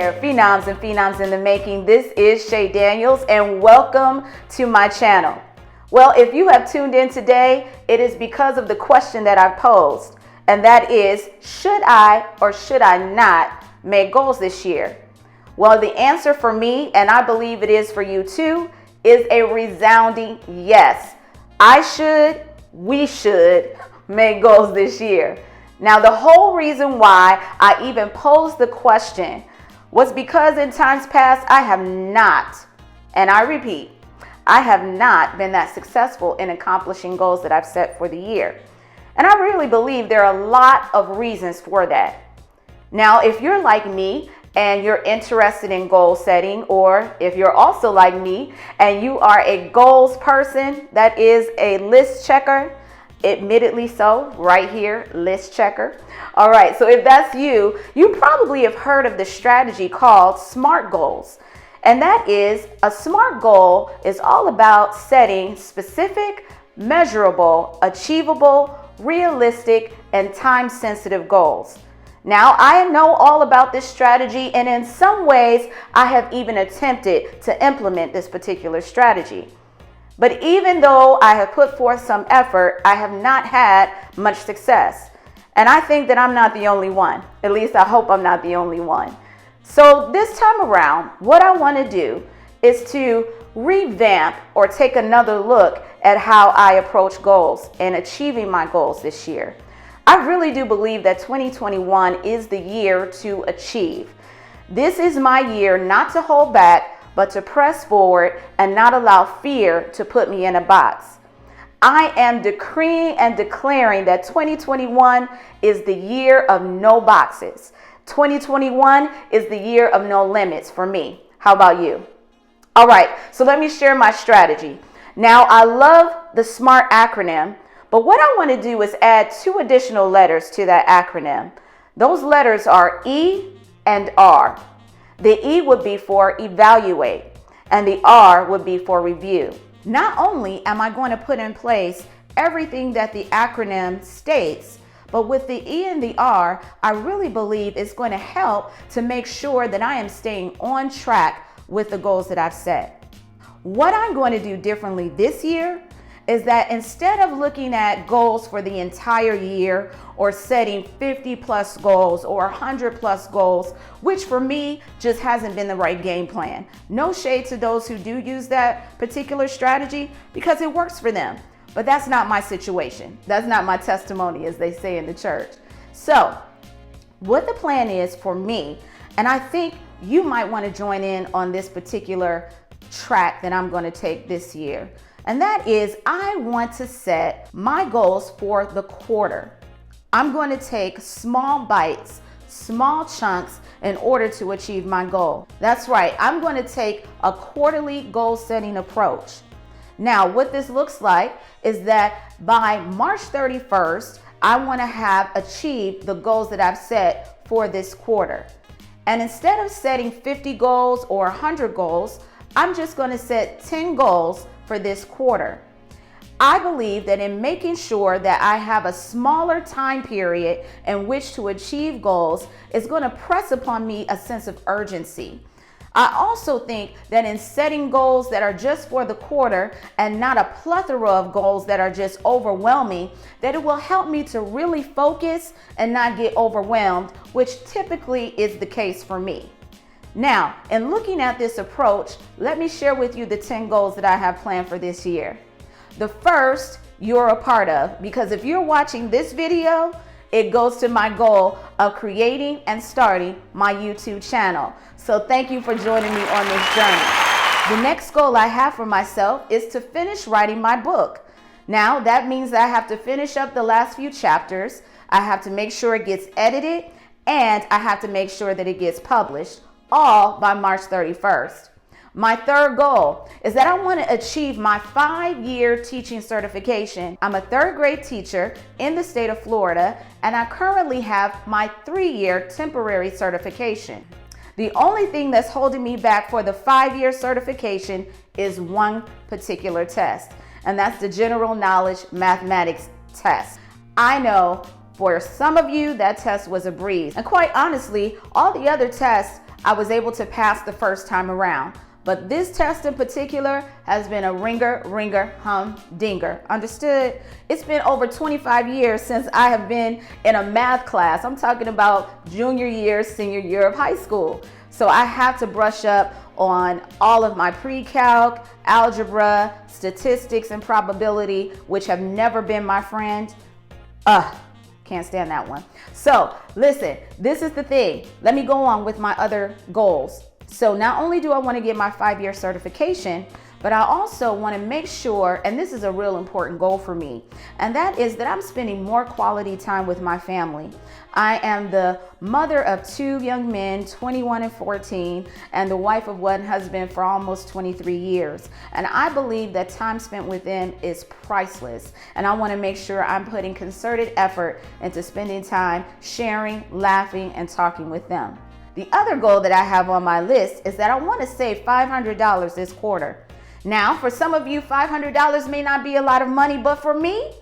there, phenoms and phenoms in the making. This is Shay Daniels and welcome to my channel. Well, if you have tuned in today, it is because of the question that I posed, and that is, should I or should I not make goals this year? Well, the answer for me, and I believe it is for you too, is a resounding yes. We should make goals this year. Now, the whole reason why I even posed the question was because in times past, I have not, and I repeat, I have not been that successful in accomplishing goals that I've set for the year. And I really believe there are a lot of reasons for that. Now, if you're like me and you're interested in goal setting, or if you're also like me and you are a goals person, that is a list checker, admittedly so, right here, list checker. All right, so if that's you, you probably have heard of the strategy called SMART goals. And that is, a SMART goal is all about setting specific, measurable, achievable, realistic, and time-sensitive goals. Now, I know all about this strategy, and in some ways, I have even attempted to implement this particular strategy. But even though I have put forth some effort, I have not had much success. And I think that I'm not the only one. At least I hope I'm not the only one. So this time around, what I want to do is to revamp or take another look at how I approach goals and achieving my goals this year. I really do believe that 2021 is the year to achieve. This is my year not to hold back, but to press forward and not allow fear to put me in a box. I am decreeing and declaring that 2021 is the year of no boxes. 2021 is the year of no limits for me. How about you? All right, so let me share my strategy. Now, I love the SMART acronym, but what I want to do is add 2 additional letters to that acronym. Those letters are E and R. The E would be for evaluate, and the R would be for review. Not only am I going to put in place everything that the acronym states, but with the E and the R, I really believe it's going to help to make sure that I am staying on track with the goals that I've set. What I'm going to do differently this year is that instead of looking at goals for the entire year or setting 50 plus goals or 100 plus goals, which for me just hasn't been the right game plan. No shade to those who do use that particular strategy because it works for them. But that's not my situation. That's not my testimony, as they say in the church. So what the plan is for me, and I think you might want to join in on this particular track that I'm going to take this year. And that is, I want to set my goals for the quarter. I'm going to take small bites, small chunks in order to achieve my goal. That's right. I'm going to take a quarterly goal setting approach. Now, what this looks like is that by March 31st, I want to have achieved the goals that I've set for this quarter. And instead of setting 50 goals or 100 goals, I'm just going to set 10 goals for this quarter. I believe that in making sure that I have a smaller time period in which to achieve goals is going to press upon me a sense of urgency. I also think that in setting goals that are just for the quarter and not a plethora of goals that are just overwhelming, that it will help me to really focus and not get overwhelmed, which typically is the case for me. Now, in looking at this approach, let me share with you the 10 goals that I have planned for this year. The first, you're a part of, because if you're watching this video, it goes to my goal of creating and starting my YouTube channel. So thank you for joining me on this journey. The next goal I have for myself is to finish writing my book. Now, that means that I have to finish up the last few chapters. I have to make sure it gets edited, and I have to make sure that it gets published, all by March 31st. My third goal is that I want to achieve my 5-year teaching certification. I'm a 3rd grade teacher in the state of Florida, and I currently have my 3-year temporary certification. The only thing that's holding me back for the 5-year certification is one particular test, and that's the general knowledge mathematics test. I know for some of you that test was a breeze, and quite honestly, all the other tests I was able to pass the first time around. But this test in particular has been a ringer, humdinger. Understood? It's been over 25 years since I have been in a math class. I'm talking about junior year, senior year of high school. So I have to brush up on all of my pre-calc, algebra, statistics, and probability, which have never been my friend. Can't stand that one. So listen, this is the thing. Let me go on with my other goals. So not only do I want to get my 5-year certification, but I also want to make sure, and this is a real important goal for me, and that is that I'm spending more quality time with my family. I am the mother of 2 young men, 21 and 14, and the wife of one husband for almost 23 years. And I believe that time spent with them is priceless. And I want to make sure I'm putting concerted effort into spending time sharing, laughing, and talking with them. The other goal that I have on my list is that I want to save $500 this quarter. Now, for some of you, $500 may not be a lot of money, but for me,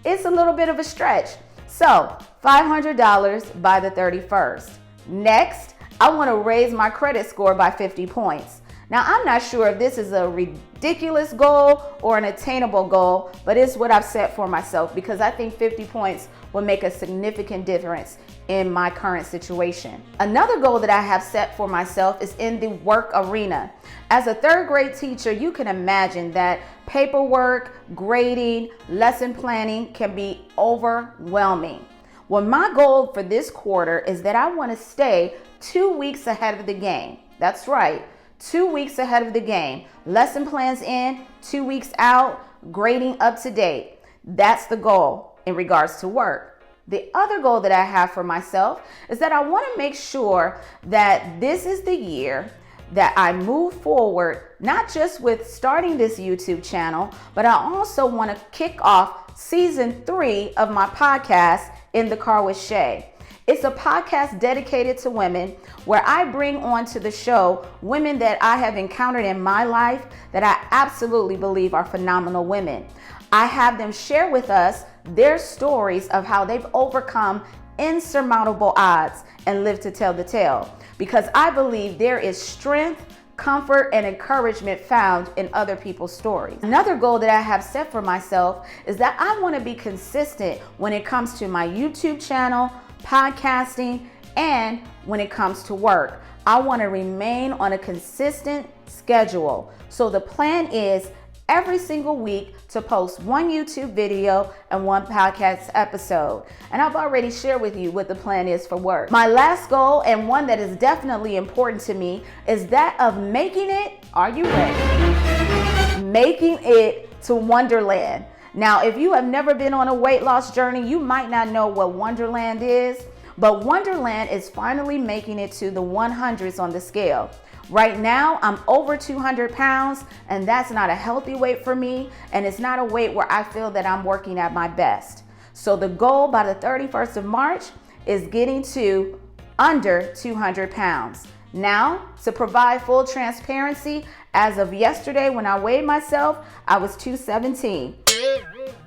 it's a little bit of a stretch. So, $500 by the 31st. Next, I want to raise my credit score by 50 points. Now, I'm not sure if this is a ridiculous goal or an attainable goal, but it's what I've set for myself because I think 50 points will make a significant difference in my current situation. Another goal that I have set for myself is in the work arena. As a 3rd grade teacher, you can imagine that paperwork, grading, lesson planning can be overwhelming. Well, my goal for this quarter is that I want to stay 2 weeks ahead of the game. That's right, 2 weeks ahead of the game. Lesson plans in, 2 weeks out, grading up to date. That's the goal in regards to work. The other goal that I have for myself is that I want to make sure that this is the year that I move forward, not just with starting this YouTube channel, but I also want to kick off season 3 of my podcast, In the Car with Shay. It's a podcast dedicated to women where I bring onto the show women that I have encountered in my life that I absolutely believe are phenomenal women. I have them share with us their stories of how they've overcome insurmountable odds and lived to tell the tale. Because I believe there is strength, comfort, and encouragement found in other people's stories. Another goal that I have set for myself is that I want to be consistent when it comes to my YouTube channel, podcasting, and when it comes to work. I want to remain on a consistent schedule. So the plan is every single week to post 1 YouTube video and 1 podcast episode. And I've already shared with you what the plan is for work. My last goal, and one that is definitely important to me, is that of making it, are you ready? Making it to Wonderland. Now, if you have never been on a weight loss journey, you might not know what Wonderland is, but Wonderland is finally making it to the 100s on the scale. Right now, I'm over 200 pounds, and that's not a healthy weight for me, and it's not a weight where I feel that I'm working at my best. So the goal by the 31st of March is getting to under 200 pounds. Now, to provide full transparency, as of yesterday when I weighed myself, I was 217.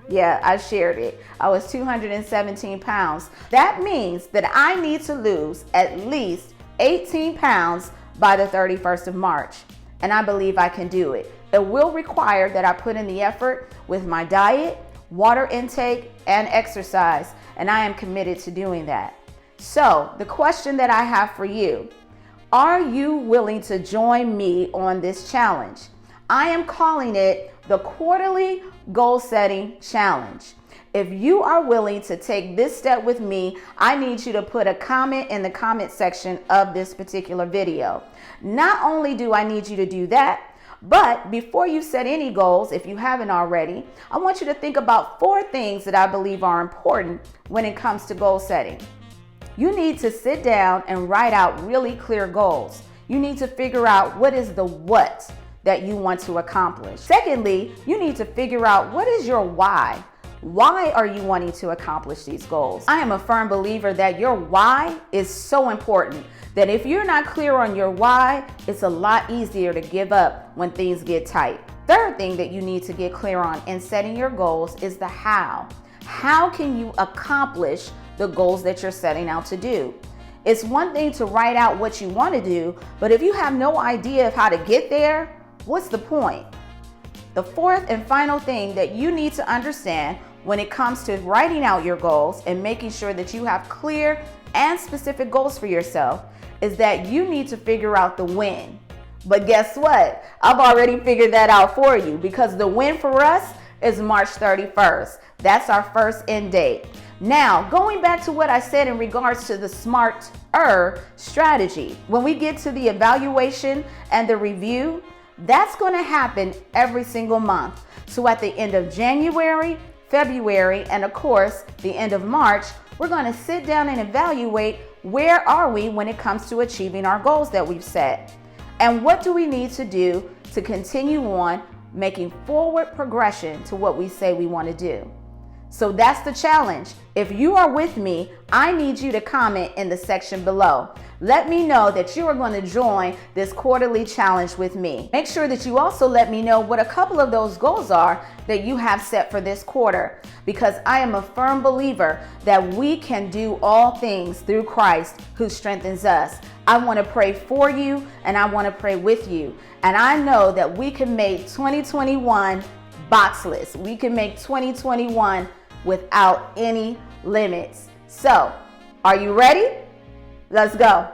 Yeah, I shared it. I was 217 pounds. That means that I need to lose at least 18 pounds by the 31st of March. And I believe I can do it. It will require that I put in the effort with my diet, water intake, and exercise. And I am committed to doing that. So the question that I have for you, are you willing to join me on this challenge? I am calling it the Quarterly Goal Setting Challenge. If you are willing to take this step with me, I need you to put a comment in the comment section of this particular video. Not only do I need you to do that, but before you set any goals, if you haven't already, I want you to think about 4 things that I believe are important when it comes to goal setting. You need to sit down and write out really clear goals. You need to figure out what is the what that you want to accomplish. Secondly, you need to figure out what is your why. Why are you wanting to accomplish these goals? I am a firm believer that your why is so important that if you're not clear on your why, it's a lot easier to give up when things get tight. Third thing that you need to get clear on in setting your goals is the how. How can you accomplish the goals that you're setting out to do? It's one thing to write out what you want to do, but if you have no idea of how to get there, what's the point? The fourth and final thing that you need to understand when it comes to writing out your goals and making sure that you have clear and specific goals for yourself is that you need to figure out the when. But guess what? I've already figured that out for you, because the when for us is March 31st. That's our first end date. Now, going back to what I said in regards to the SMART-er strategy, when we get to the evaluation and the review, that's going to happen every single month. So at the end of January, February, and of course, the end of March, we're going to sit down and evaluate where are we when it comes to achieving our goals that we've set. And what do we need to do to continue on making forward progression to what we say we want to do? So that's the challenge. If you are with me, I need you to comment in the section below. Let me know that you are going to join this quarterly challenge with me. Make sure that you also let me know what a couple of those goals are that you have set for this quarter, because I am a firm believer that we can do all things through Christ who strengthens us. I want to pray for you and I want to pray with you. And I know that we can make 2021 boxless. We can make 2021 without any limits. So, are you ready? Let's go.